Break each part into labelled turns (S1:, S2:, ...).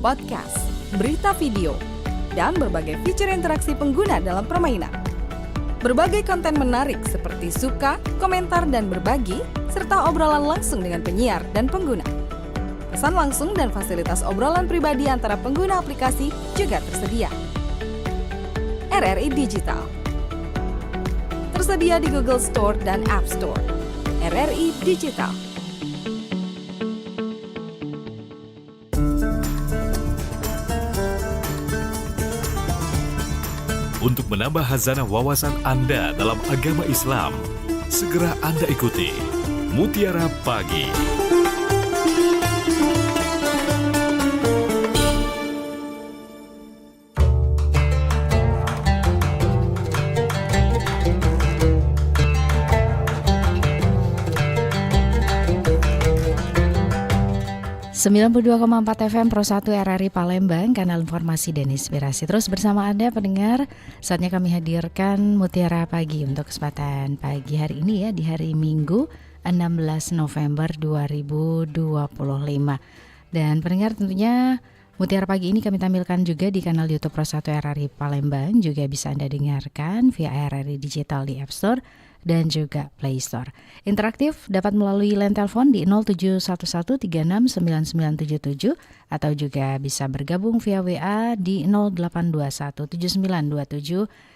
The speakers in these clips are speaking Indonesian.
S1: podcast, berita video, dan berbagai fitur interaksi pengguna dalam permainan. Berbagai konten menarik seperti suka, komentar, dan berbagi, serta obrolan langsung dengan penyiar dan pengguna. Pesan langsung dan fasilitas obrolan pribadi antara pengguna aplikasi juga tersedia. RRI Digital tersedia di Google Store dan App Store. RRI Digital.
S2: Untuk menambah khazanah wawasan Anda dalam agama Islam, segera Anda ikuti Mutiara Pagi.
S3: (92,4 FM Pro 1 RRI Palembang, kanal informasi dan inspirasi. Terus bersama Anda pendengar, saatnya kami hadirkan Mutiara Pagi untuk kesempatan pagi hari ini ya, di hari Minggu 16 November 2025. Dan pendengar, tentunya Mutiara Pagi ini kami tampilkan juga di kanal YouTube Pro 1 RRI Palembang. Juga bisa Anda dengarkan via RRI Digital di App Store dan juga Play Store. Interaktif dapat melalui line telepon di 0711369977 atau juga bisa bergabung via WA di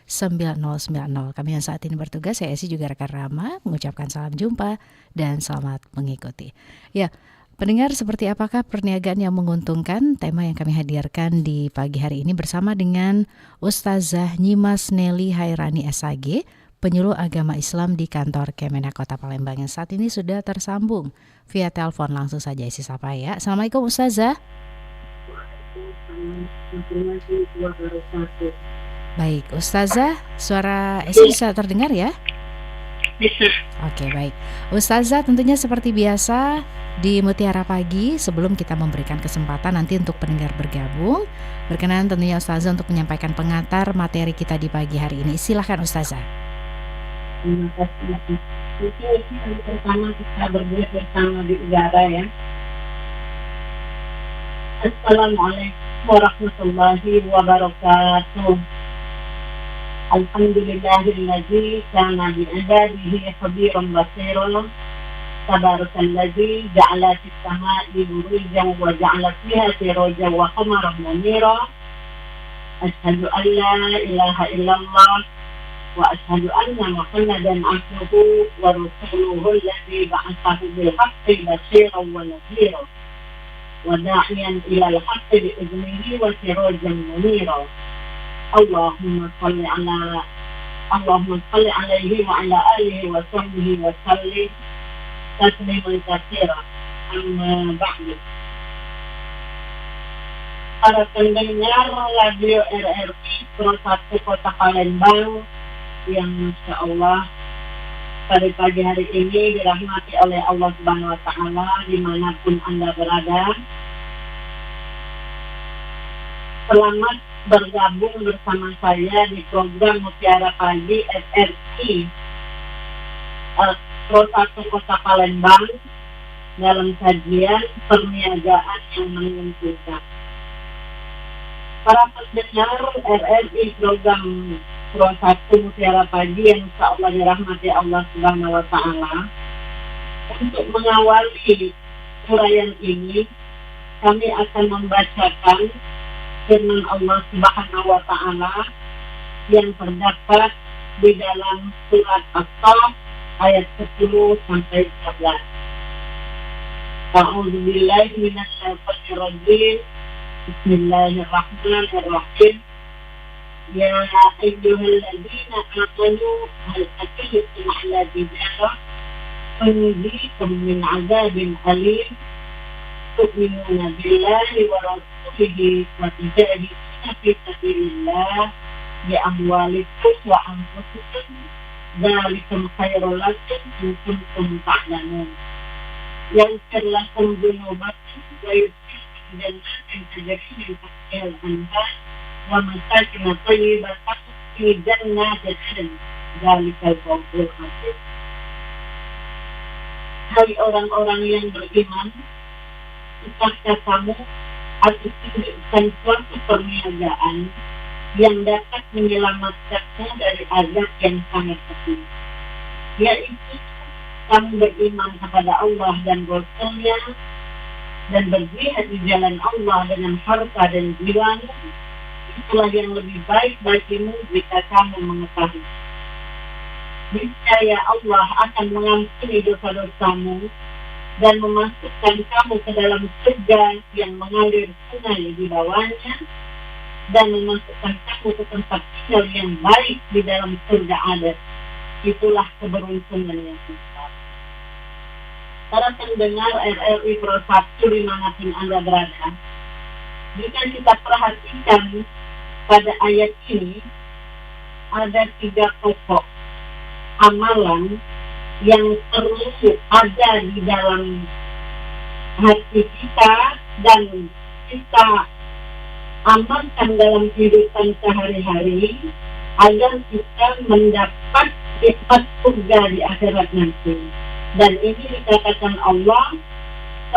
S3: 082179279090. Kami yang saat ini bertugas, saya Esi juga rekan Rama, mengucapkan salam jumpa dan selamat mengikuti. Ya, pendengar, seperti apakah perniagaan yang menguntungkan? Tema yang kami hadirkan di pagi hari ini bersama dengan Ustazah Nyimas Nelly Hairani SAG, penyuluh agama Islam di kantor Kemenak Kota Palembang, yang saat ini sudah tersambung via telepon. Langsung saja isi sapa ya. Assalamualaikum Ustazah. Baik Ustazah, suara Esi bisa terdengar ya?
S4: Bisa.
S3: Oke, baik Ustazah, tentunya seperti biasa di Mutiara Pagi, sebelum kita memberikan kesempatan nanti untuk pendengar bergabung, berkenan tentunya Ustazah untuk menyampaikan pengantar materi kita di pagi hari ini. Silahkan Ustazah.
S4: Terima kasih. Mungkin hari pertama kita berdua bersama di udara ya. Assalamualaikum warahmatullahi wabarakatuh. Alhamdulillahilladzi kana bi'ibadihi khabiran basira. Tabarakalladzi ja'ala fis sama'i burujan wa ja'ala fiha sirajan wa qamaran munira. Asyhadu an la ilaha illallah وأشهد أن محمدا عبده ورسوله الذي بعثه بالحق بشيرا ونذيرا وداعيا إلى الحق بإذنه وسراجا منيرا اللهم صل عليه وعلى آله وصحبه وسلم تسليما كثيرا. أما بعد. Para pendengar radio RRI Pro 1 Kota Palembang yang Masya Allah pada pagi hari ini dirahmati oleh Allah Subhanahu Wa Taala dimanapun Anda berada. Selamat bergabung bersama saya di program Mutiara Pagi RRI Pro 1 Kota Palembang dalam kajian perniagaan yang menguntungkan. Para pendengar RRI program Pro 1 Mutiara Pagi yang insya Allah dirahmati Allah Subhanahu Wa Taala, untuk mengawali uraian ini kami akan membacakan firman Allah Subhanahu Wa Taala yang terdapat di dalam surat As-Saff ayat 10 sampai 11. A'udzubillahi minasyaitonir rajim. Bismillahirrahmanirrahim. Ya ayyuhalladzina amanu hal adullukum ala tijarah tunjikum min azabin alim tu'minuna billahi wa rasulihi wa tujahiduna fi sabilillah bi amwalikum wa anfusikum dzalikum khairul lakum in kuntum ta'lamun. Yaghfir lakum dzunubakum wa yudkhilkum jannatin tajri min tahtiha al-anhar wa masakin thayyibatan fi jannatin 'adn. Dzalikal fawzul 'azim. Hai orang-orang yang beriman, tahukah kamu atau tunjukkan suatu perniagaan yang dapat menyelamatkanmu dari azab yang sangat pedih, yaitu kamu beriman kepada Allah dan Rasul-Nya dan berjihad di jalan Allah dengan harta dan jiwamu. Itulah yang lebih baik bagimu jika kamu mengetahui. Niscaya Allah akan mengampuni dosa-dosamu dan memasukkan kamu ke dalam surga yang mengalir sungai di bawahnya, dan memasukkan kamu ke tempat tinggal yang baik di dalam surga adat. Itulah keberuntungan yang besar. Para pendengar RRI Pro 1 dimanapun Anda berada, jika kita perhatikan pada ayat ini, ada 3 pokok amalan yang perlu ada di dalam hati kita dan kita amalkan dalam kehidupan sehari-hari agar kita mendapat nikmat surga di akhirat nanti. Dan ini dikatakan Allah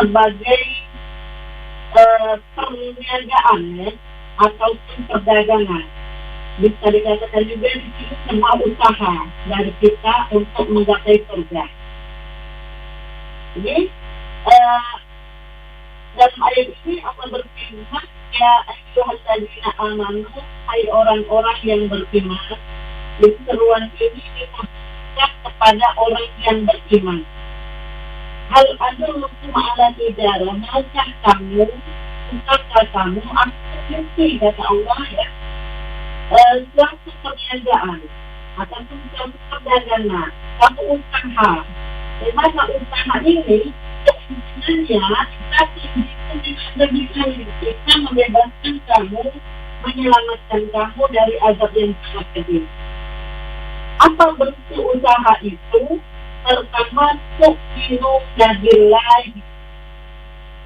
S4: sebagai perniagaan ataupun perdagangan. Bisa dikatakan juga di sini semua usaha dari kita untuk menggapai surga. Jadi dalam ayat ini Allah berfirman, ya ayyuhalladzina amanu, hai orang-orang yang beriman. Jadi seruan ini dimaksudkan kepada orang yang beriman. Hal adullukum ala tijarah, maukah kamu aku mesti kata Allah ya, suatu perniagaan ataupun suatu perdagangan, suatu usaha. Di mana usaha ini sebenarnya kita membebaskan kamu, menyelamatkan kamu dari azab yang sangat pedih. Apa bentuk usaha itu? Pertama, tu'minu billahi,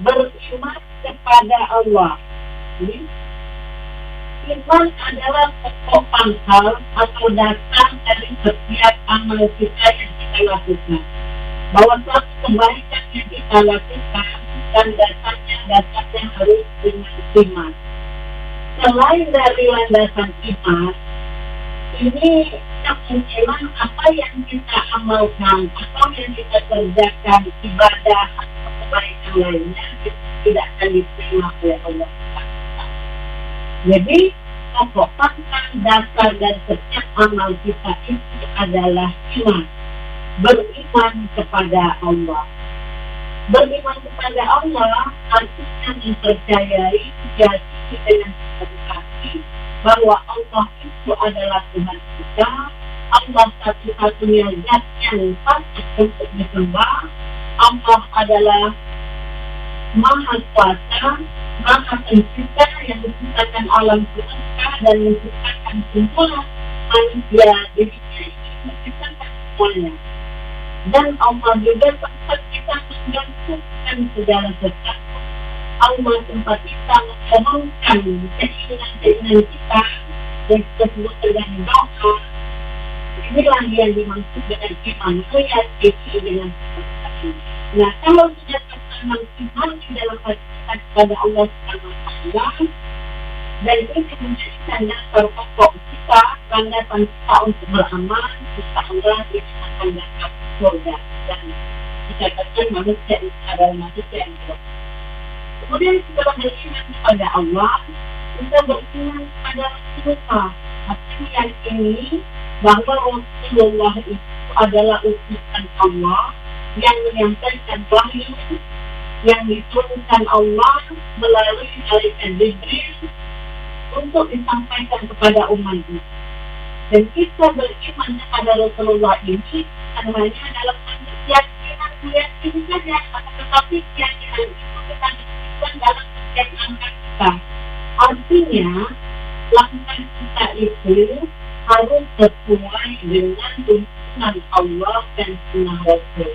S4: beriman kepada Allah. Jadi, iman adalah pokok pangkal atau dasar dari setiap amal kita yang kita lakukan. Bahwa suatu kebaikan yang kita lakukan dan dasarnya harus dengan iman. Selain dari landasan iman, ini kemungkinan apa yang kita amalkan atau yang kita kerjakan, ibadah atau kebaikan lainnya tidak akan diterima oleh Allah. Jadi pokok pangkal dasar dan setiap amal kita itu adalah iman. Beriman kepada Allah. Beriman kepada Allah artinya mempercayai jadi dengan hati bahwa Allah itu adalah Tuhan kita, Allah satu-satunya zat yang patut untuk disembah, Allah adalah Maha Kuasa, Maha Pencipta yang menciptakan alam semesta dan menciptakan semua manusia di dunia ini, menciptakan semuanya. Dan Allah juga tempat kita menggantungkan segala sesuatu. Allah tempat kita memohonkan keinginan-keinginan kita yang disebut dengan doa. Inilah yang dimaksud dengan iman, meyakini dengan sesuatu. Nah, kalau sudah tertanam iman di dalam hati kita kepada Allah SWT, dan ini menjadi dasar pokok kita, landasan kita untuk beramal, insya Allah ini akan dapat surga dan dikatakan manusia itu adalah manusia yang baik. Kemudian setelah beriman kepada Allah, kita beriman kepada Rasulullah. Kita meyakini bahwa Rasulullah itu adalah utusan Allah yang menyampaikan wahyu yang diturunkan Allah melalui malaikat Jibril untuk disampaikan kepada umat ini. Dan kita beriman kepada Rasulullah ini hanya dalam keyakinan saja, tetapi keyakinan itu kita lakukan dalam setiap langkah kita. Artinya, langkah kita itu harus sesuai dengan tuntunan Allah dan sunnah Rasul.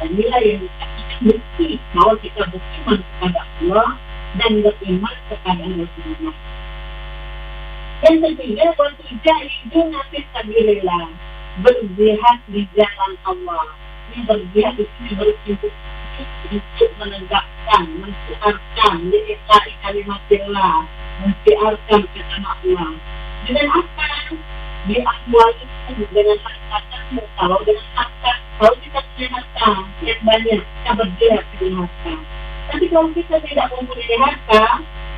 S4: Dan inilah yang dikatakan bukti bahwa kita beriman kepada Allah dan beriman kepada Rasulullah. Yang ketiga, berjihad fisabilillah, berjihad di jalan Allah. Ini berjihad di sini berarti untuk menegakkan, mensiarkan kalimatillah, mensiarkan kata Allah. Dengan apa? Di awal itu dengan harta, kalau dengan harta, kalau kita punya harta yang banyak, kita bergerak dengan harta. Tapi kalau kita tidak mempunyai harta,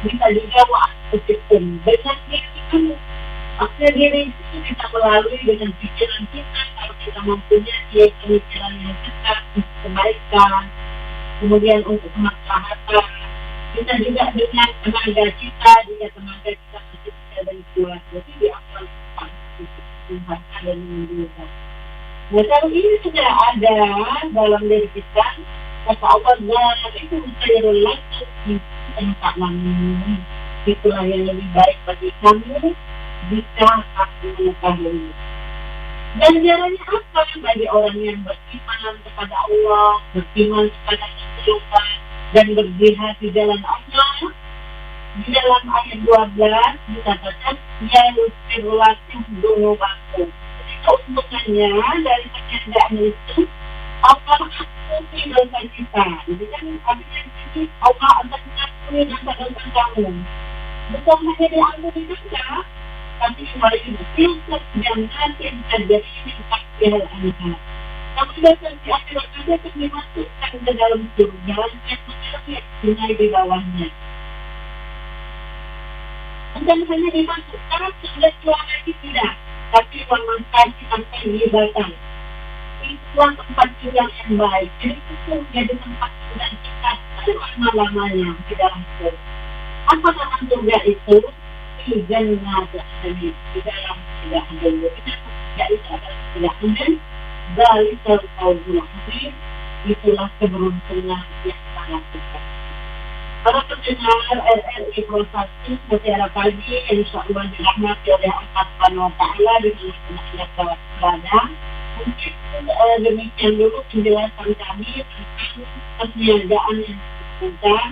S4: kita juga wa'atusikum dengan diri kamu. Maksudnya diri itu kita melalui dengan pikiran kita, kalau kita mempunyai pemikiran yang tetap, kebaikan, kemudian untuk kemaslahatan. Kita juga dengan tenaga kita, jika tenaga kita masih bisa dan kuat. Jadi di awal kita dan menunjukkan. Nah, kalau ini sudah ada dalam diri kita, kata Allah, itu khairul lakum in ta'lamun. Itulah yang lebih baik bagi kamu jika aku mengetahui. Dan jalannya apa bagi orang yang beriman kepada Allah, beriman kepada Rasulullah, dan berjihad di jalan Allah? Di dalam ayat 12 dikatakan ya yusirulakum dunubakum. Jadi keuntungannya dari pekerjaan itu Allah mengampuni dosa kita. Jadi kan artinya ini Allah akan mengampuni dosa-dosa kamu. Bukan hanya diampuni dosa, tapi wayudkhilkum jannatin tajri min tahtiha al-anhar. Kamu dosa di akhirat ada yang dimasukkan ke dalam surga yang mengalir sungai di bawahnya. Bukan hanya dimasukkan sudah keluar lagi tidak, tapi memakai sampai dibatan. Itulah tempat yang baik. Jadi itu menjadi tempat sudah kita selama-lamanya di dalam surga. Apa nama surga itu? Di jannah adn, di dalam surga adn. Surga itu adalah surga adn. Dari surga adn, itulah keberuntungan yang sangat besar. Para pendengar RRI Pro 1 Mutiara Pagi, insya Allah dirahmati oleh Allah Subhanahu wa Ta'ala dengan senang berada. Mungkin demikian dulu penjelasan kami tentang perniagaan yang dilakukan,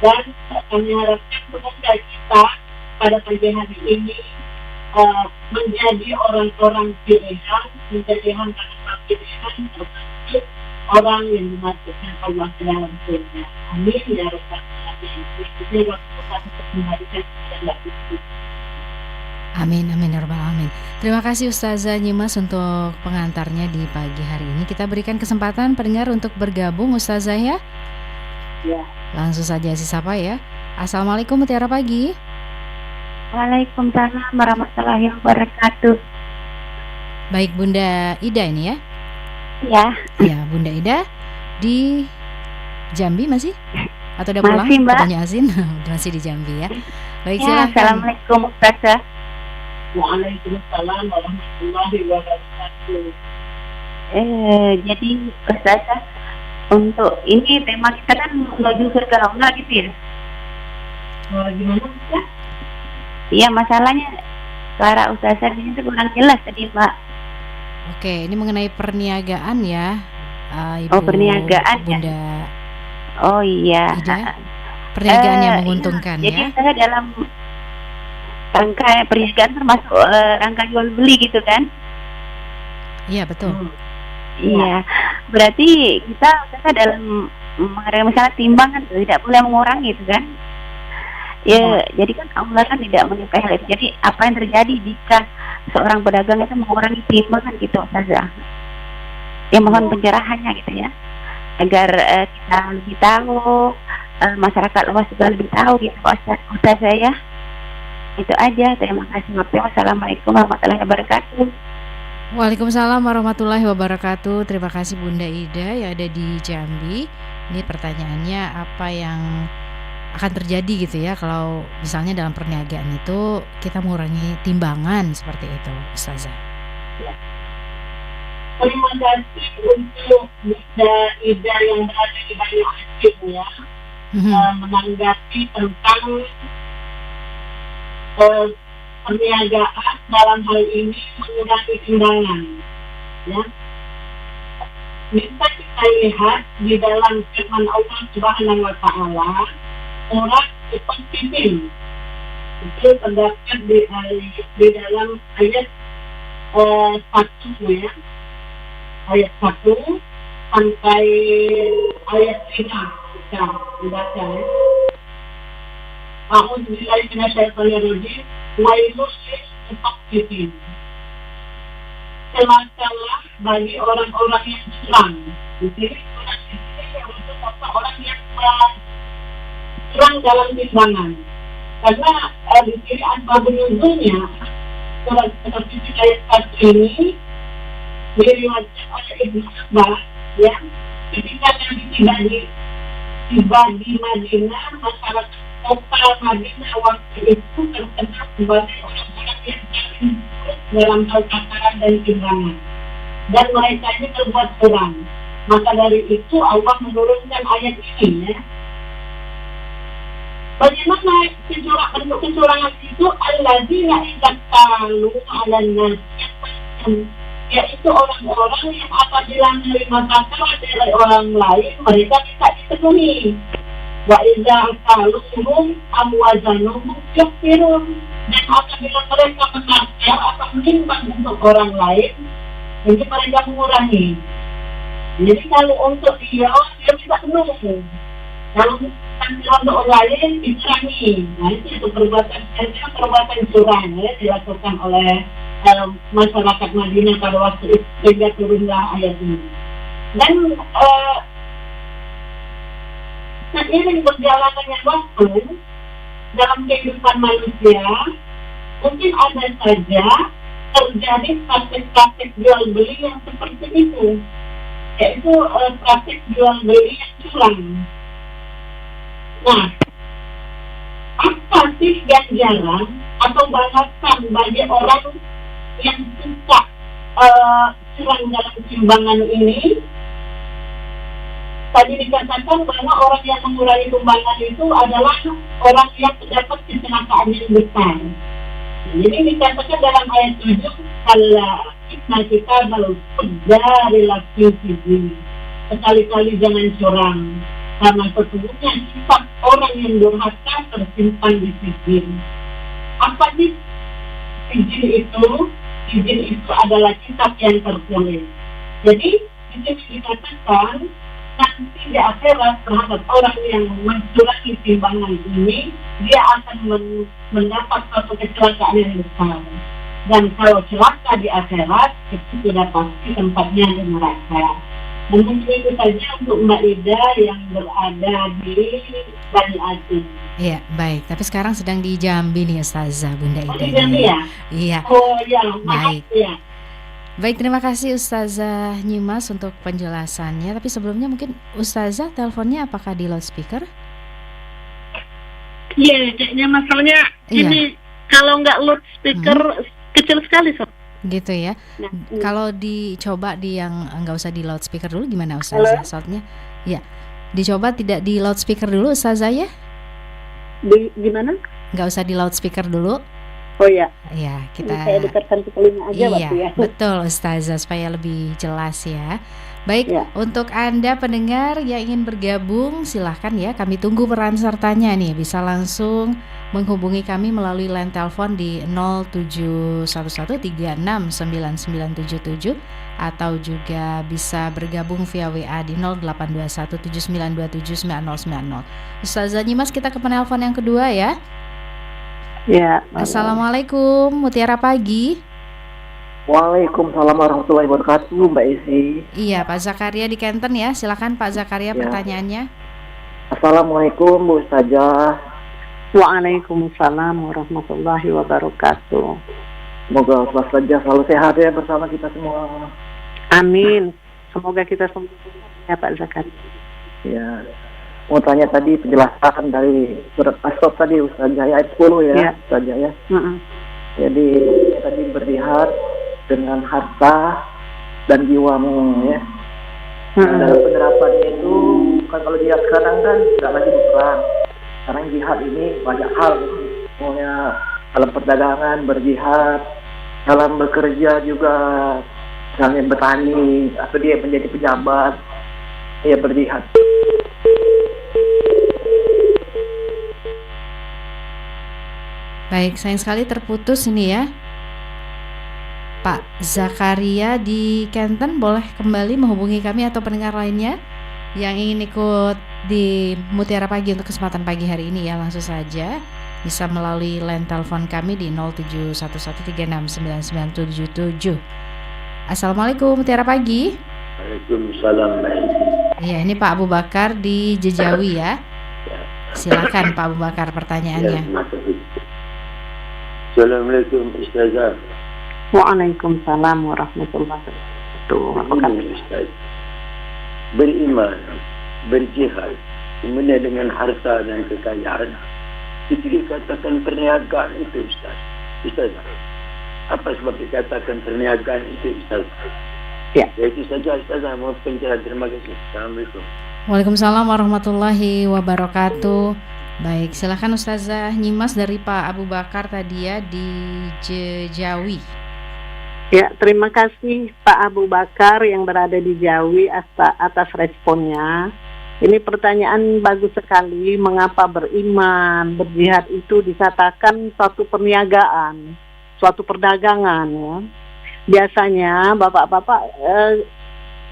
S4: dan kami harapkan semoga kita pada pagi hari ini menjadi orang-orang pilihan, menjadi hamba-hamba pilihan, termasuk orang yang dimasukkan Allah ke dalam surga. Amin ya rabbal alamin. Ini waktu kami kembalikan kepada Mbak Ibu.
S3: Amin, amin ya rabbal alamin. Terima kasih Ustazah Nyimas untuk pengantarnya di pagi hari ini. Kita berikan kesempatan pendengar untuk bergabung Ustazah ya.
S4: Ya.
S3: Langsung saja sapa ya. Assalamualaikum Mutiara Pagi.
S5: Waalaikumsalam warahmatullahi wabarakatuh.
S3: Baik Bunda Ida ini ya.
S5: Ya,
S3: Ya Bunda Ida di Jambi masih? Atau udah pulang?
S5: Masih, Mbak.
S3: Katanya Asin masih di Jambi ya. Baik
S5: ya
S3: silakan.
S5: Assalamualaikum Ustazah.
S4: Waalaikumsalam warahmatullahi wabarakatuh.
S5: Jadi Ustazah, untuk ini tema kita kan menuju surga Allah gitu ya.
S4: Gimana Ustaz?
S5: Iya, masalahnya suara Ustazah ini tuh kurang jelas tadi Mbak.
S3: Oke, ini mengenai perniagaan ya, Ibu
S5: Oh, perniagaan ya.
S3: Bunda
S5: Oh iya.
S3: Ida. Perniagaan yang menguntungkan
S5: iya. Jadi
S3: ya.
S5: saya dalam rangka perniagaan termasuk rangka jual beli gitu kan.
S3: Iya betul.
S5: Iya. Berarti kita dalam mengenai masalah timbangan tidak boleh mengurangi itu kan. Ya, jadi kan Allah kan tidak menyukai hal itu. Jadi apa yang terjadi jika seorang pedagang itu mengurangi timbangan gitu saja. Ya mohon pencerahannya gitu ya. Agar kita lebih tahu, masyarakat luas juga lebih tahu gitu Ustaz saya. Itu aja. Terima kasih. Wassalamualaikum warahmatullahi wabarakatuh.
S3: Waalaikumsalam warahmatullahi wabarakatuh. Terima kasih Bunda Ida yang ada di Jambi. Ini pertanyaannya apa yang akan terjadi gitu ya kalau misalnya dalam perniagaan itu kita mengurangi timbangan seperti itu, Ustazah.
S4: Terima kasih untuk Bunda Ida yang berada di Banyu Asin ya, menanggapi tentang perniagaan dalam hal ini mengurangi timbangan ya. Bisa kita lihat di dalam firman Allah Subhanahu wa Ta'ala surat Al-Fatihah itu terdapat di dalam ayat 1 ya, ayat 1 sampai ayat 5 kita membaca ya. A'udzubillahi minasyaitonirrajim. Wailul lil mutaffifin. Celakalah bagi orang-orang yang curang. Di sini curang di sini untuk orang yang curang dalam timbangan. Karena di sini asbabun nuzulnya surat seperti ayat 1 ini diriwayatkan oleh Ibnu Abbas ya, ketika Nabi tiba di Madinah, masyarakat kota Madinah waktu itu terkenal sebagai orang-orang yang paling dalam hal takaran dan timbangan, dan mereka ini terbuat curang. Maka dari itu Allah menurunkan ayat ini ya. Bagaimana bentuk kecurangan itu? Alladzina idza qalu 'alan nas, yaitu orang-orang yang apabila menerima takaran dari orang lain mereka tidak dipenuhi. Wa idza qaluhum amwazanuhum yukfirun, dan apabila mereka menakar atau menimbang untuk orang lain jadi mereka mengurangi. Jadi kalau untuk dia tidak penuh, kalau untuk orang lain dikurangi. Nah itu perbuatan curang ya, dilakukan oleh masyarakat Madinah pada waktu itu sehingga turunlah ayat ini. Dan seiring berjalannya waktu dalam kehidupan manusia, mungkin ada saja terjadi praktik-praktik jual beli yang seperti itu, yaitu praktik jual beli yang curang. Nah, apa sih ganjaran atau balasan bagi orang yang suka curang dalam timbangan ini? Tadi dikatakan bahwa orang yang mengurangi timbangan itu adalah orang yang terdapat kecelakaan yang besar. Jadi dikatakan dalam ayat 7, kalau kita baru dari laki sini, sekali-kali jangan curang, karena sesungguhnya sifat orang yang durhaka tersimpan di sijil. Apa sih sijil itu? Sijil itu adalah kitab yang tertulis. Jadi di sini dikatakan nanti di akhirat terhadap orang yang mencurangi timbangan ini, dia akan mendapat suatu kecelakaan yang besar. Dan kalau celaka di akhirat, itu sudah pasti tempatnya di neraka. Dan mungkin itu saja untuk Mbak Ida yang berada di Bani Aceh.
S3: Iya, baik. Tapi sekarang sedang di Jambi nih Ustazah Bunda Ida.
S4: Oh, di Jambi ya?
S3: Iya.
S4: Oh ya, maaf
S3: baik.
S4: ya.
S3: Baik, terima kasih Ustazah Nyimas untuk penjelasannya. Tapi sebelumnya mungkin Ustazah teleponnya apakah di loudspeaker?
S4: Iya, kayaknya masalahnya ini kalau nggak loudspeaker kecil sekali sob.
S3: Gitu ya.
S4: Nah,
S3: Kalau dicoba di yang nggak usah di loudspeaker dulu gimana Ustazah? Soalnya ya dicoba tidak di loudspeaker dulu Ustazah ya?
S4: Gimana?
S3: Nggak usah di loudspeaker dulu.
S4: Oh ya.
S3: Ya kita.
S4: Saya dekatkan ke telinga aja waktu ya.
S3: Betul Ustazah supaya lebih jelas ya. Baik,
S4: Ya.
S3: untuk Anda pendengar yang ingin bergabung silahkan ya, kami tunggu peran sertanya nih. Bisa langsung menghubungi kami melalui line telepon di 0711369977 atau juga bisa bergabung via WA di 082179279090. Ustazah Nyimas, kita ke penelpon yang kedua ya.
S4: Ya.
S3: Assalamualaikum, Mutiara Pagi.
S6: Waalaikumsalam warahmatullahi wabarakatuh, Mbak Isi.
S3: Iya, Pak Zakaria di Kenten ya. Silakan Pak Zakaria pertanyaannya.
S6: Assalamualaikum Bu Ustazah.
S4: Waalaikumsalam warahmatullahi wabarakatuh.
S6: Semoga Allah saja selalu sehat ya bersama kita semua.
S4: Amin. Semoga kita semua ya Pak Zakaria.
S6: Ya. Mau tanya tadi penjelasan dari surat As-Saff tadi Ustazah ayat 10 ya, Ustazah ya. Jadi tadi berjihad dengan harta dan jiwamu ya. Dalam penerapannya itu kan kalau jihad sekarang kan tidak lagi berperang. Sekarang jihad ini banyak hal, semuanya dalam perdagangan berjihad, dalam bekerja juga, misalnya bertani atau dia menjadi pejabat, dia berjihad.
S3: Baik, sayang sekali terputus ini ya. Pak Zakaria di Kenten boleh kembali menghubungi kami atau pendengar lainnya yang ingin ikut di Mutiara Pagi untuk kesempatan pagi hari ini ya, langsung saja bisa melalui line telepon kami di 0711369977. Assalamualaikum Mutiara Pagi.
S7: Waalaikumsalam.
S3: Ya, ini Pak Abu Bakar di Jejawi ya. Silakan Pak Abu Bakar pertanyaannya.
S7: Assalamualaikum Ustazah.
S4: Waalaikumsalam warahmatullahi wabarakatuh. Apa kabar
S7: Ustaz? Beriman, berjihad, kemudian dengan harta dan kekayaan, itu dikatakan perniagaan itu Ustaz. Ustaz, apa sebab dikatakan perniagaan itu Ustaz?
S4: Ya.
S7: Itu saja Ustazah, mohon pencerahan. Terima kasih. Assalamualaikum.
S3: Waalaikumsalam warahmatullahi wabarakatuh. Baik, silakan Ustazah Nyimas dari Pak Abu Bakar tadi ya di Jejawi.
S4: Ya, terima kasih Pak Abu Bakar yang berada di Jawi atas responnya. Ini pertanyaan bagus sekali. Mengapa beriman, berjihad itu dikatakan suatu perniagaan, suatu perdagangan ya. Biasanya Bapak-bapak,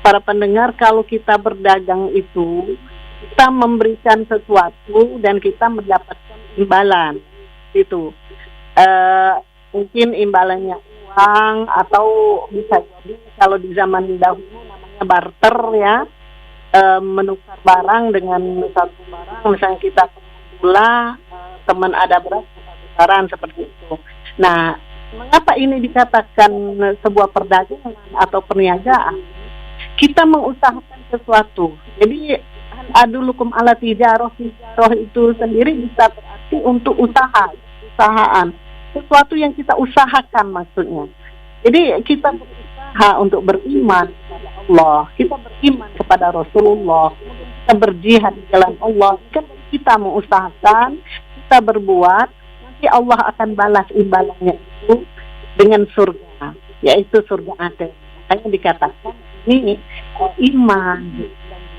S4: para pendengar, kalau kita berdagang itu kita memberikan sesuatu dan kita mendapatkan imbalan itu. Mungkin imbalannya uang, atau bisa jadi kalau di zaman dahulu namanya barter ya, menukar barang dengan satu barang. Misalnya kita gula, teman ada beras, kita tukaran seperti itu. Nah, mengapa ini dikatakan sebuah perdagangan atau perniagaan? Kita mengusahakan sesuatu. Jadi adulukum ala tijaroh itu sendiri bisa berarti untuk usahaan, sesuatu yang kita usahakan maksudnya. Jadi kita berusaha untuk beriman kepada Allah, kita beriman kepada Rasulullah, kita berjihad di jalan Allah. Kita mengusahakan, kita berbuat, nanti Allah akan balas imbalannya itu dengan surga, yaitu surga adil. Makanya dikatakan ini iman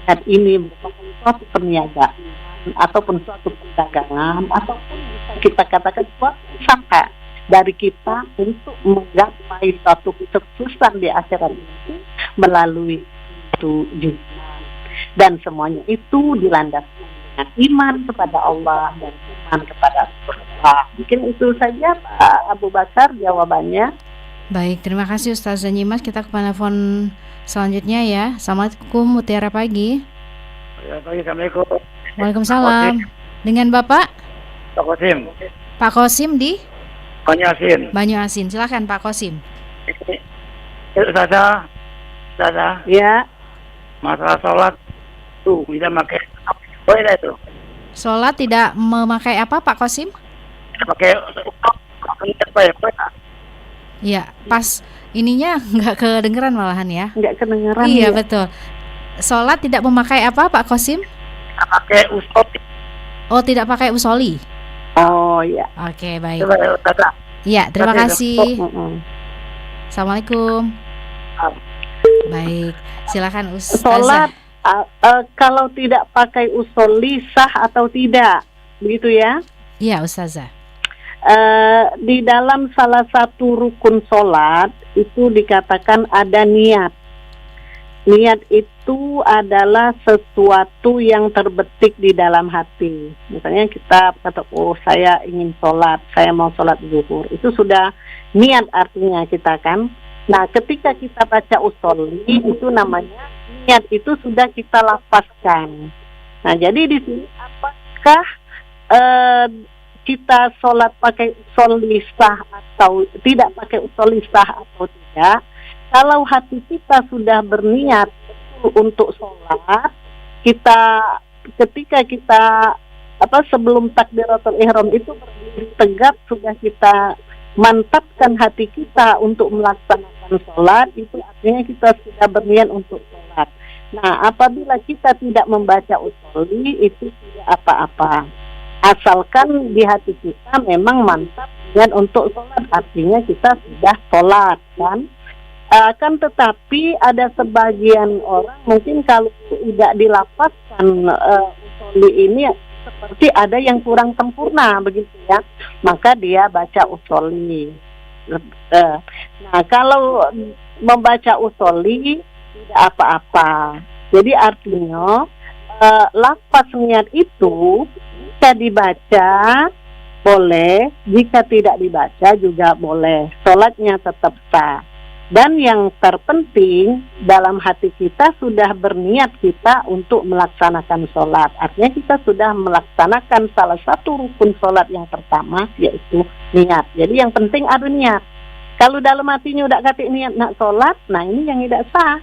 S4: dan ini merupakan suatu perniagaan ataupun suatu perdagangan, ataupun bisa kita katakan suatu usaha dari kita untuk menggapai suatu kesuksesan di akhirat itu melalui itu juga. Dan semuanya itu dilandaskan dengan iman kepada Allah dan iman kepada Rasulullah. Mungkin itu saja Pak Abu Bakar jawabannya.
S3: Baik, terima kasih Ustazah Nyimas. Kita ke telepon selanjutnya ya. Assalamualaikum Mutiara Pagi.
S7: Assalamualaikum.
S3: Waalaikumsalam. Dengan Bapak?
S7: Pak Kosim.
S3: Pak Kosim di
S7: Banyuasin.
S3: Banyuasin. Silakan Pak Kosim.
S7: Ustazah.
S4: Ya.
S7: Masalah sholat tuh bisa pakai boleh itu.
S3: Sholat tidak memakai apa Pak Kosim?
S7: Pakai apa ya?
S3: Iya, pas ininya nggak kedengeran malahan ya.
S4: Nggak kedengeran.
S3: Iya,
S4: ya.
S3: betul. Sholat tidak memakai apa Pak Kosim?
S7: Pakai usoli.
S3: Oh, tidak pakai usoli.
S4: Oh ya.
S3: Oke, baik. Iya, terima kasih. Assalamualaikum. Baik, silakan Ustazah.
S4: Sholat kalau tidak pakai usoli sah atau tidak, begitu ya?
S3: Iya, Ustazah.
S4: Di dalam salah satu rukun sholat itu dikatakan ada niat. Niat itu adalah sesuatu yang terbetik di dalam hati. Misalnya kita kata, oh saya ingin sholat, saya mau sholat zuhur. Itu sudah niat artinya kita kan. Nah ketika kita baca usoli itu namanya niat itu sudah kita lafazkan. Nah jadi di sini apakah kita sholat pakai usoli sah atau tidak pakai usoli sah atau tidak? Kalau hati kita sudah berniat untuk sholat, ketika kita sebelum takbiratul ihram itu berdiri tegap, sudah kita mantapkan hati kita untuk melaksanakan sholat, itu artinya kita sudah berniat untuk sholat. Nah, apabila kita tidak membaca usoli itu tidak apa-apa, asalkan di hati kita memang mantap niat untuk sholat, artinya kita sudah sholat kan. Akan tetapi ada sebagian orang mungkin kalau tidak dilapaskan usoli ini seperti ada yang kurang sempurna begitu ya, maka dia baca usoli.
S8: Nah, kalau membaca usholi tidak apa-apa. Jadi artinya lafaz niat itu jika dibaca boleh, jika tidak dibaca juga boleh. Sholatnya tetap sah. Dan yang terpenting dalam hati kita sudah berniat kita untuk melaksanakan sholat. Artinya kita sudah melaksanakan salah satu rukun sholat yang pertama, yaitu niat. Jadi yang penting ada niat. Kalau dalam hatinya udah kata niat nak sholat, nah ini yang tidak sah.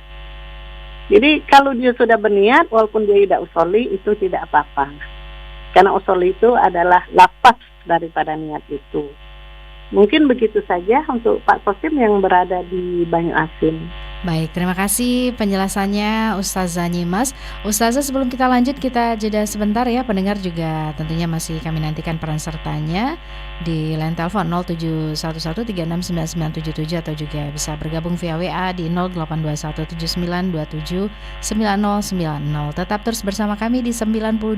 S8: Jadi kalau dia sudah berniat, walaupun dia tidak usholi, itu tidak apa-apa. Karena usholi itu adalah lafaz daripada niat itu. Mungkin begitu saja untuk Pak Kosim yang berada di Banyu Asin.
S3: Baik, terima kasih penjelasannya Ustazah Nyimas. Ustazah, sebelum kita lanjut, kita jeda sebentar ya. Pendengar juga tentunya masih kami nantikan peran sertanya di line telepon 0711369977 atau juga bisa bergabung via WA di 082179279090. Tetap terus bersama kami di 92,4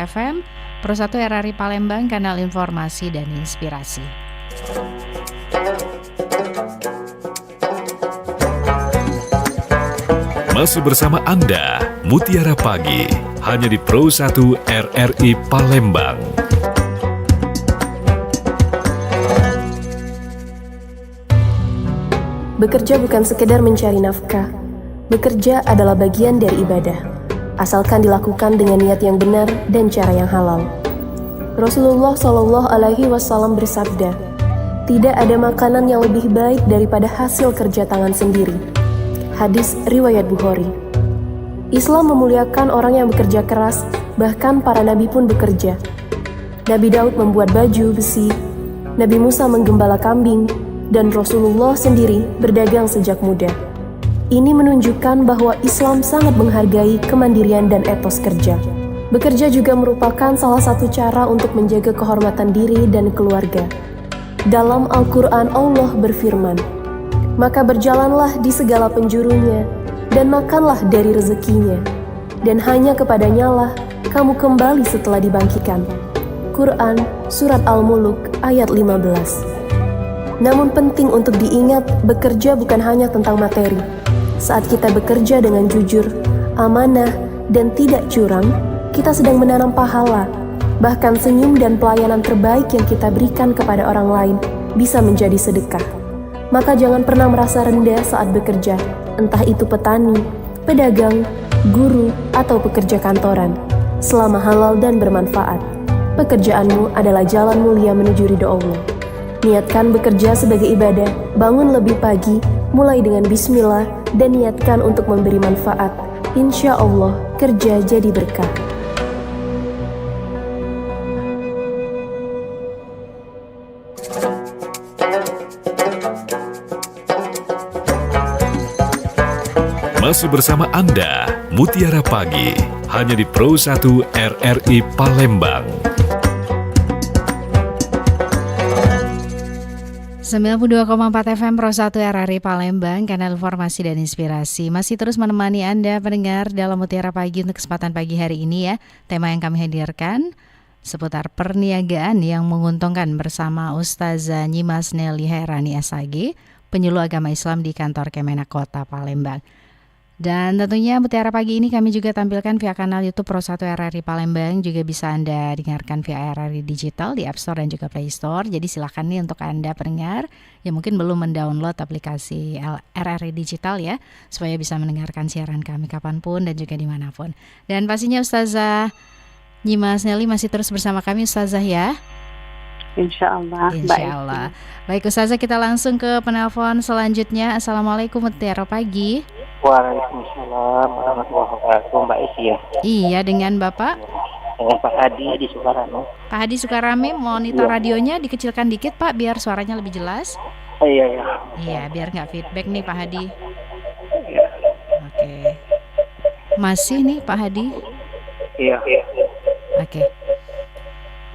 S3: FM Pro 1 RRI Palembang, kanal informasi dan inspirasi.
S2: Masih bersama Anda, Mutiara Pagi, hanya di Pro 1 RRI Palembang.
S9: Bekerja bukan sekedar mencari nafkah. Bekerja adalah bagian dari ibadah, asalkan dilakukan dengan niat yang benar dan cara yang halal. Rasulullah SAW bersabda, tidak ada makanan yang lebih baik daripada hasil kerja tangan sendiri. Hadis riwayat Bukhari. Islam memuliakan orang yang bekerja keras, bahkan para nabi pun bekerja. Nabi Daud membuat baju besi, Nabi Musa menggembala kambing, dan Rasulullah sendiri berdagang sejak muda. Ini menunjukkan bahwa Islam sangat menghargai kemandirian dan etos kerja. Bekerja juga merupakan salah satu cara untuk menjaga kehormatan diri dan keluarga. Dalam Al-Quran Allah berfirman, maka berjalanlah di segala penjurunya dan makanlah dari rezekinya, dan hanya kepadanya lah kamu kembali setelah dibangkitkan. Quran Surat Al-Muluk ayat 15. Namun penting untuk diingat, bekerja bukan hanya tentang materi. Saat kita bekerja dengan jujur, amanah, dan tidak curang, kita sedang menanam pahala. Bahkan senyum dan pelayanan terbaik yang kita berikan kepada orang lain bisa menjadi sedekah. Maka jangan pernah merasa rendah saat bekerja, entah itu petani, pedagang, guru, atau pekerja kantoran. Selama halal dan bermanfaat, pekerjaanmu adalah jalan mulia menuju ridho Allah. Niatkan bekerja sebagai ibadah, bangun lebih pagi, mulai dengan bismillah, dan niatkan untuk memberi manfaat. Insya Allah, kerja jadi berkah.
S2: Masih bersama Anda, Mutiara Pagi, hanya di Pro 1 RRI Palembang.
S3: 92,4 FM Pro 1 RRI Palembang, kanal informasi dan inspirasi. Masih terus menemani Anda pendengar dalam Mutiara Pagi untuk kesempatan pagi hari ini ya. Tema yang kami hadirkan seputar perniagaan yang menguntungkan bersama Ustazah Nyimas Nelly Hairani SAG, penyuluh agama Islam di kantor Kemenak Kota Palembang. Dan tentunya Mutiara Pagi ini kami juga tampilkan via kanal YouTube Pro 1 RRI Palembang. Juga bisa Anda dengarkan via RRI Digital di App Store dan juga Play Store. Jadi silakan nih untuk Anda pendengar yang mungkin belum mendownload aplikasi RRI Digital ya, supaya bisa mendengarkan siaran kami kapanpun dan juga dimanapun. Dan pastinya Ustazah Nyimas Nelly masih terus bersama kami Ustazah ya.
S8: Insya Allah.
S3: Insya Allah. Baik Ustazah, kita langsung ke penelpon selanjutnya. Assalamualaikum Mutiara Pagi.
S10: Waalaikumsalam warahmatullahi wabarakatuh, Mbak Isi ya.
S3: Iya, dengan Bapak?
S10: Dengan Pak Hadi di Sukarame.
S3: Pak Hadi Sukarame, monitor radionya dikecilkan dikit Pak, biar suaranya lebih jelas.
S10: Iya ya.
S3: Iya, biar nggak feedback nih Pak Hadi.
S10: Iya.
S3: Oke. Masih nih Pak Hadi?
S10: Iya.
S3: Oke.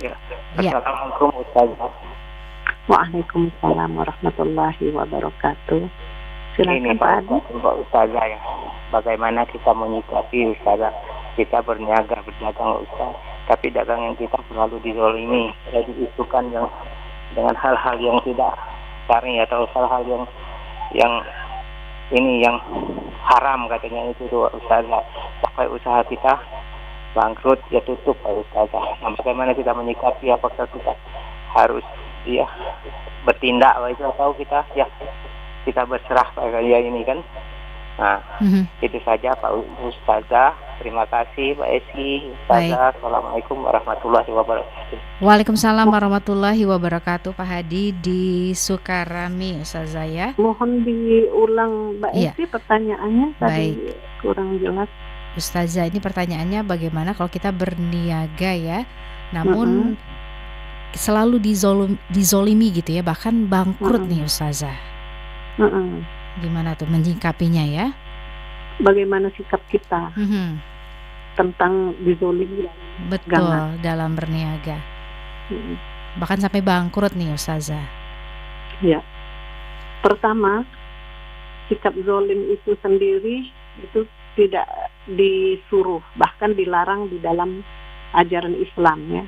S10: Ya.
S3: Ya.
S10: Assalamualaikum Ustazah.
S8: Waalaikumsalam warahmatullahi wabarakatuh. Silakan
S10: Ini
S8: Pak Adi.
S10: Pak Ustazah ya. Bagaimana kita menyikapi Ustazah? Kita berniaga, berdagang Ustaz, tapi dagangan kita selalu dizolimi, diisukan yang dengan hal-hal yang tidak syar'i atau hal-hal yang ini yang haram katanya itu tuh Ustazah. Sampai usaha kita bangkrut ya tutup Ustazah. Nah, bagaimana kita menyikapi, apakah kita harus ya bertindak itu atau kita berserah kayak ini kan. Nah, itu saja Pak Ustazah. Terima kasih Pak Esi. Ustazah, Assalamualaikum warahmatullahi wabarakatuh.
S3: Waalaikumsalam warahmatullahi wabarakatuh. Pak Hadi di Sukarami, Ustazah ya.
S8: Mohon diulang Mbak Esi pertanyaannya tadi kurang jelas.
S3: Ustazah, ini pertanyaannya bagaimana kalau kita berniaga ya, namun selalu dizolimi gitu ya, bahkan bangkrut nih Ustazah. Gimana tuh menyikapinya ya?
S8: Bagaimana sikap kita tentang dizolimi?
S3: Betul, dalam berniaga. Bahkan sampai bangkrut nih Ustazah.
S8: Ya. Pertama, sikap zolim itu sendiri itu tidak disuruh, bahkan dilarang di dalam ajaran Islam ya.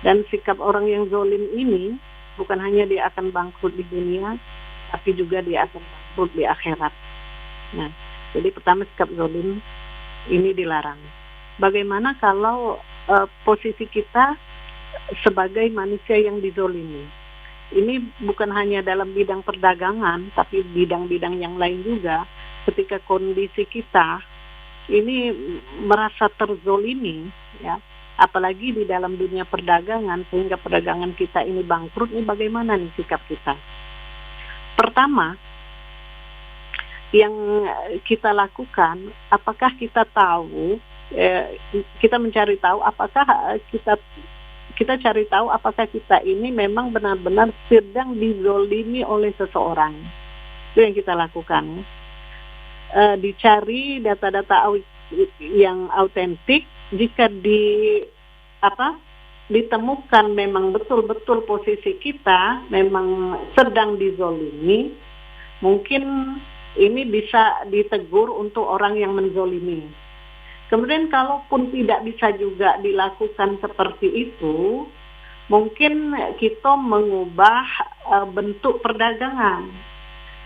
S8: Dan sikap orang yang zolim ini bukan hanya dia akan bangkrut di dunia, tapi juga dia akan bangkrut di akhirat. Nah, jadi pertama sikap zolim ini dilarang. Bagaimana kalau posisi kita sebagai manusia yang dizolimi? Ini bukan hanya dalam bidang perdagangan, tapi bidang-bidang yang lain juga. Ketika kondisi kita ini merasa terzolimi, ya, apalagi di dalam dunia perdagangan, sehingga perdagangan kita ini bangkrut, ini bagaimana nih sikap kita? Pertama, yang kita lakukan, apakah kita tahu, kita mencari tahu, apakah kita cari tahu apakah kita ini memang benar-benar sedang dizolimi oleh seseorang. Itu yang kita lakukan. Dicari data-data yang autentik. Jika ditemukan memang betul-betul posisi kita memang sedang dizolimi, mungkin ini bisa ditegur untuk orang yang menzolimi. Kemudian kalaupun tidak bisa juga dilakukan seperti itu, mungkin kita mengubah bentuk perdagangan.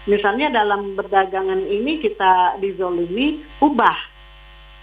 S8: Misalnya dalam perdagangan ini kita dizolimi, ubah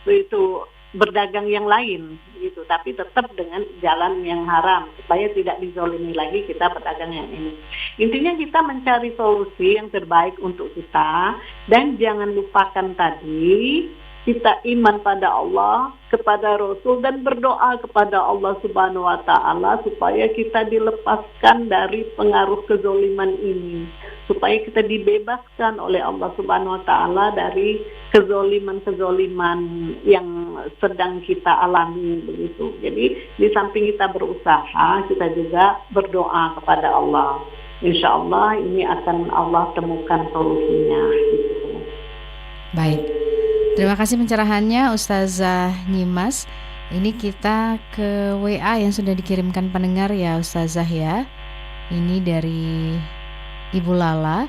S8: itu berdagang yang lain gitu, tapi tetap dengan jalan yang haram supaya tidak dizolimi lagi kita berdagang yang ini. Intinya kita mencari solusi yang terbaik untuk kita, dan jangan lupakan tadi kita iman pada Allah, kepada Rasul, dan berdoa kepada Allah Subhanahu wa Ta'ala supaya kita dilepaskan dari pengaruh kezoliman ini, supaya kita dibebaskan oleh Allah Subhanahu wa Ta'ala dari kezoliman-kezoliman yang sedang kita alami begitu. Jadi di samping kita berusaha, kita juga berdoa kepada Allah. Insya Allah ini akan Allah temukan solusinya gitu.
S3: Baik, terima kasih pencerahannya Ustazah Nyimas. Ini kita ke WA yang sudah dikirimkan pendengar ya Ustazah ya. Ini dari Ibu Lala.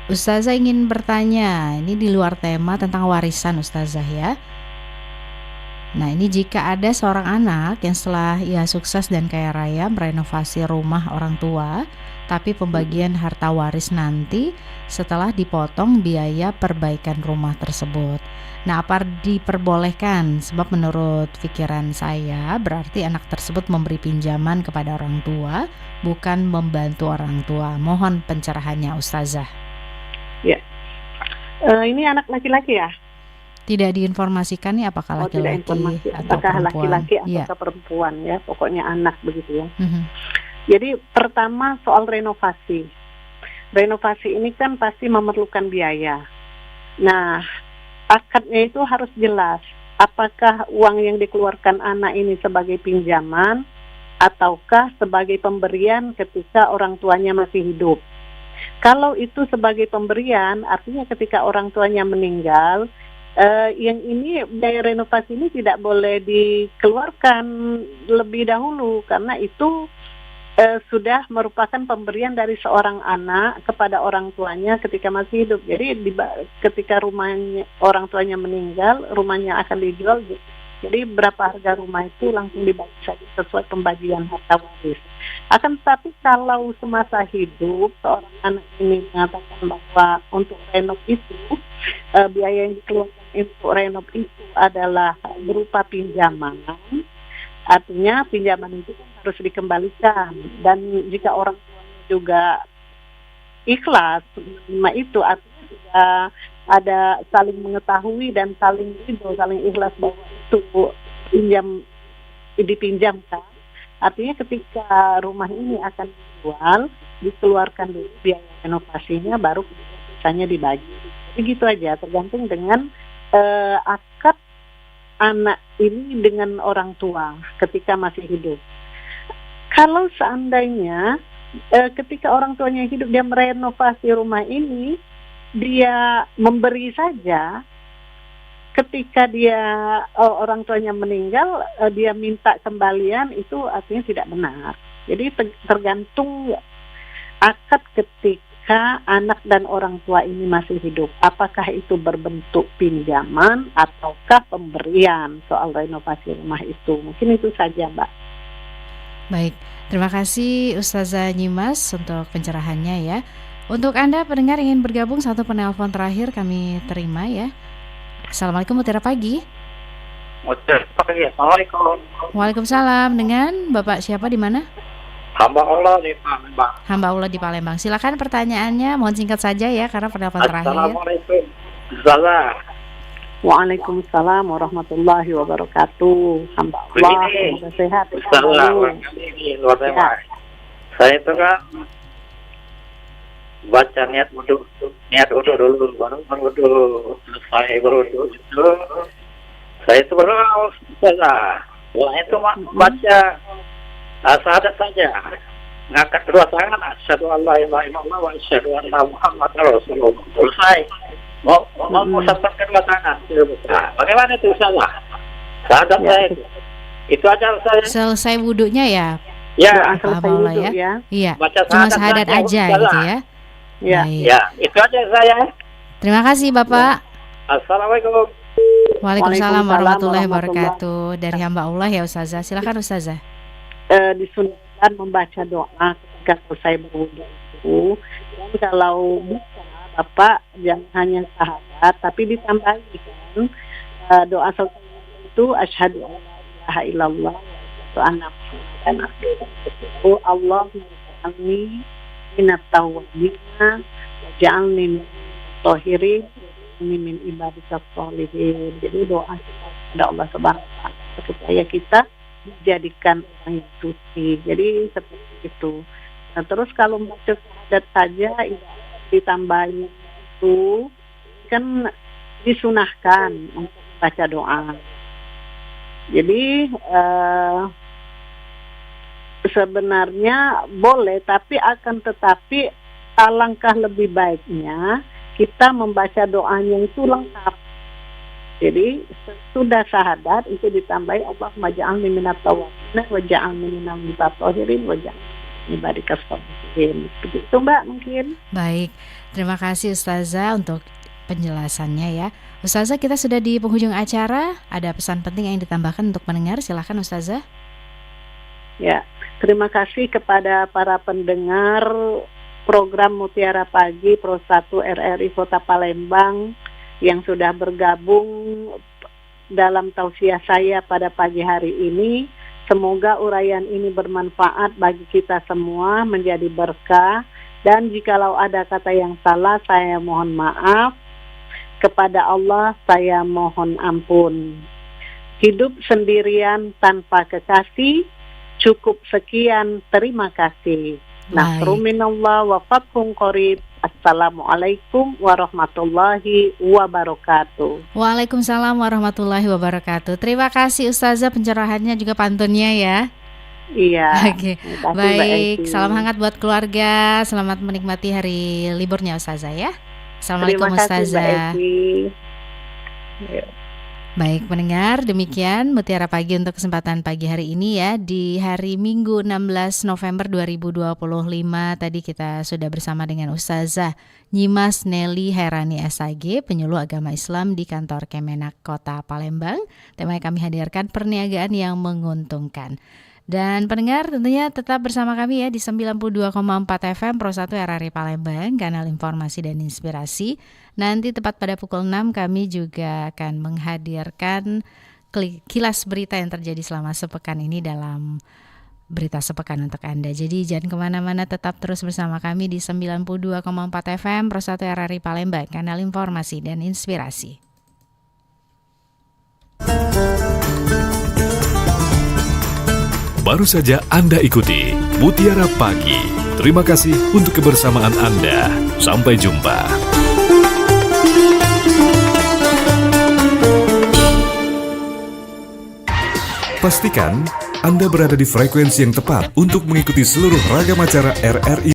S3: Ustazah ingin bertanya, ini di luar tema tentang warisan Ustazah ya. Nah, ini jika ada seorang anak yang setelah ia sukses dan kaya raya merenovasi rumah orang tua, tapi pembagian harta waris nanti setelah dipotong biaya perbaikan rumah tersebut. Nah, apa diperbolehkan? Sebab menurut pikiran saya berarti anak tersebut memberi pinjaman kepada orang tua, bukan membantu orang tua. Mohon pencerahannya Ustazah.
S8: Ya, ini anak laki-laki ya?
S3: Tidak diinformasikan nih apakah laki-laki atau perempuan.
S8: Laki-laki atau perempuan ya, pokoknya anak begitu ya. Jadi pertama soal renovasi. Renovasi ini kan pasti memerlukan biaya. Nah, akadnya itu harus jelas. Apakah uang yang dikeluarkan anak ini sebagai pinjaman ataukah sebagai pemberian ketika orang tuanya masih hidup. Kalau itu sebagai pemberian, artinya ketika orang tuanya meninggal, yang ini biaya renovasi ini tidak boleh dikeluarkan lebih dahulu karena itu sudah merupakan pemberian dari seorang anak kepada orang tuanya ketika masih hidup. Jadi ketika rumahnya orang tuanya meninggal, rumahnya akan dijual. Jadi berapa harga rumah itu langsung dibagi saja sesuai pembagian harta waris. Akan tetapi kalau semasa hidup seorang anak ini mengatakan bahwa untuk renov itu biaya yang dikeluarkan untuk renov itu adalah berupa pinjaman, artinya pinjaman itu kan harus dikembalikan, dan jika orang tuanya juga ikhlas menerima itu, artinya sudah ada saling mengetahui dan saling ridho, saling ikhlas bahwa itu dipinjamkan. Artinya ketika rumah ini akan dijual, dikeluarkan dulu biaya renovasinya, baru sisanya dibagi. Begitu aja, tergantung dengan akad anak ini dengan orang tua ketika masih hidup. Kalau seandainya ketika orang tuanya hidup dia merenovasi rumah ini, dia memberi saja. Ketika dia orang tuanya meninggal, dia minta kembalian, itu artinya tidak benar. Jadi tergantung akad ketika anak dan orang tua ini masih hidup. Apakah itu berbentuk pinjaman ataukah pemberian soal renovasi rumah itu. Mungkin itu saja, Mbak.
S3: Baik, terima kasih Ustazah Nyimas untuk pencerahannya ya. Untuk Anda pendengar ingin bergabung, satu penelpon terakhir kami terima ya. Assalamualaikum, Mutiara Pagi.
S11: Assalamualaikum.
S3: Waalaikumsalam. Dengan Bapak siapa, di mana?
S11: Hamba Allah di Palembang.
S3: Hamba Allah di Palembang. Silakan pertanyaannya, mohon singkat saja ya karena penelpon terakhir.
S11: Assalamualaikum. Salam.
S8: Waalaikumsalam warahmatullahi wabarakatuh. Hamba Allah, semoga sehat.
S11: Salam. Saya itu kan baca niat wudhu dulu, baru berwudhu. Selesai berwudhu itu saya itu berdoa, doa itu baca syahadat saja, ngangkat kedua tangan, asyhadu an la ilaha illallah wa asyhadu anna muhammadar rasulullah. Selesai mau sampai kedua tangan. Bagaimana itu salah syahadat saya itu aja saya
S3: selesai wudhunya ya.
S8: Ya,
S3: selesai wudhu ya. Iya.
S11: Baca
S3: cuma syahadat aja gitu ya.
S8: Ya.
S11: Ya, itu aja saya.
S3: Terima kasih Bapak.
S11: Assalamualaikum.
S3: Waalaikumsalam warahmatullahi wabarakatuh. Dari hamba Allah ya Ustazah. Silakan Ustazah.
S8: Disunahkan membaca doa ketika selesai berwudu itu. Dan kalau bisa Bapak jangan hanya syahadat, tapi ditambahin doa selesai itu asyhadu an la ilaha illallah wa anna muhammadan abduhu Allahumma minat tawabina waj'alni min tahirin min ibadika sholihin. Jadi doa kepada Allah Subhanahu wa taala supaya kita dijadikan orang yang suci. Jadi seperti itu. Nah, terus kalau baca syahadat saja ditambahin itu kan disunahkan untuk baca doa. Jadi sebenarnya boleh, tapi akan tetapi alangkah lebih baiknya kita membaca doanya itu lengkap. Jadi sudah syahadat itu ditambahi Allahumma ja'alni minat tawabin wa ja'alni minal mutatahhirin wa ja'alni ibadikas sholihin. Begitu Mbak mungkin.
S3: Baik, terima kasih Ustazah untuk penjelasannya ya. Ustazah, kita sudah di penghujung acara. Ada pesan penting yang ditambahkan untuk pendengar? Silakan Ustazah.
S8: Ya, terima kasih kepada para pendengar program Mutiara Pagi Pro 1 RRI Kota Palembang yang sudah bergabung dalam tausiah saya pada pagi hari ini. Semoga uraian ini bermanfaat bagi kita semua, menjadi berkah. Dan jikalau ada kata yang salah, saya mohon maaf. Kepada Allah saya mohon ampun. Hidup sendirian tanpa kekasih, cukup sekian, terima kasih. Nasrun minallah wa fathun qarib. Assalamualaikum warahmatullahi wabarakatuh.
S3: Waalaikumsalam warahmatullahi wabarakatuh. Terima kasih Ustazah pencerahannya juga pantunnya ya.
S8: Iya.
S3: Oke. Baik, salam hangat buat keluarga. Selamat menikmati hari liburnya Ustazah ya. Assalamualaikum Ustazah. Baik pendengar, demikian Mutiara Pagi untuk kesempatan pagi hari ini ya. Di hari Minggu 16 November 2025 tadi kita sudah bersama dengan Ustazah Nyimas Nelly Herani SAG, penyuluh agama Islam di kantor Kemenak Kota Palembang. Tema yang kami hadirkan perniagaan yang menguntungkan. Dan pendengar tentunya tetap bersama kami ya di 92,4 FM Pro 1 RRI Palembang, kanal informasi dan inspirasi. Nanti tepat pada pukul 6 kami juga akan menghadirkan kilas berita yang terjadi selama sepekan ini dalam Berita Sepekan untuk Anda. Jadi jangan kemana-mana, tetap terus bersama kami di 92,4 FM Pro 1 RRI Palembang, kanal informasi dan inspirasi.
S2: Baru saja Anda ikuti Mutiara Pagi. Terima kasih untuk kebersamaan Anda. Sampai jumpa. Pastikan Anda berada di frekuensi yang tepat untuk mengikuti seluruh ragam acara RRI